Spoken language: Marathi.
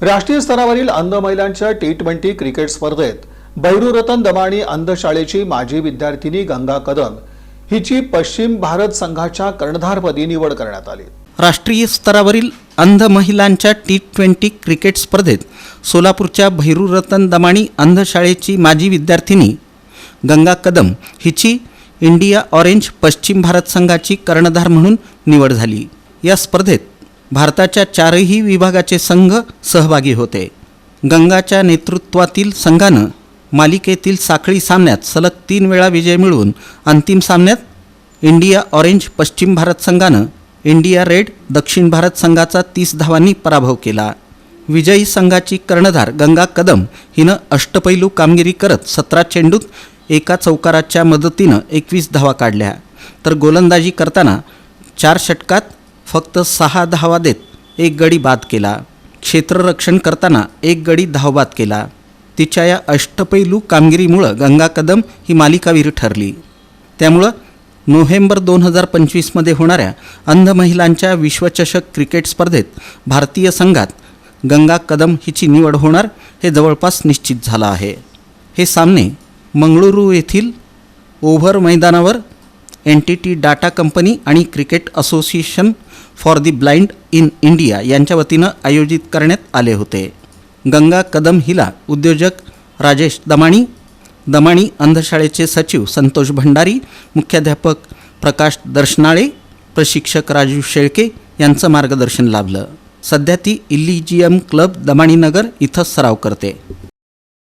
राष्ट्रीय स्तरावरील अंध महिलांच्या टी20 क्रिकेट स्पर्धेत भैरूरतन दमाणी अंधशाळेची माजी विद्यार्थिनी गंगा कदम हिची पश्चिम भारत संघाच्या कर्णधारपदी निवड करण्यात आली। राष्ट्रीय स्तरावरील अंध महिलांच्या टी20 क्रिकेट स्पर्धेत सोलापूरच्या भैरूरतन दमाणी अंधशाळेची माजी विद्यार्थिनी गंगा कदम हिची इंडिया ऑरेंज पश्चिम भारत संघाची कर्णधार म्हणून निवड झाली। या स्पर्धेत भारताच्या चारही विभागाचे संघ सहभागी होते। गंगाच्या नेतृत्वातील संघानं मालिकेतील साखळी सामन्यात सलग 3 वेळा विजय मिळवून अंतिम सामन्यात इंडिया ऑरेंज पश्चिम भारत संघानं इंडिया रेड दक्षिण भारत संघाचा 30 धावांनी पराभव केला। विजयी संघाची कर्णधार गंगा कदम हिनं अष्टपैलू कामगिरी करत 17 चेंडूत एका चौकाराच्या मदतीनं 21 धावा काढल्या, तर गोलंदाजी करताना 4 षटकात फक्त 6 धावा देत एक गडी बाद केला। क्षेत्ररक्षण करताना एक गडी धावबाद केला। तिच्या या अष्टपैलू कामगिरीमुळे गंगा कदम ही मालिकावीर ठरली। त्यामुळे नोव्हेंबर 2025 मध्ये होणाऱ्या अंध महिलांच्या विश्वचषक क्रिकेट स्पर्धेत भारतीय संघात गंगा कदम हिची निवड होणार हे जवळपास निश्चित झालं आहे। हे सामने मंगळुरू येथील ओव्हर मैदानावर एनटीटी डाटा कंपनी आणि cricket association for the blind in India यांच्या वतीनं आयोजित करण्यात आले होते। गंगा कदम हिला उद्योजक राजेश दमाणी, दमाणी अंधशाळेचे सचिव संतोष भंडारी, मुख्याध्यापक प्रकाश दर्शनाळे, प्रशिक्षक राजू शेळके यांचं मार्गदर्शन लाभलं। सध्या ती इलिजियम क्लब दमाणी नगर इथं सराव करते।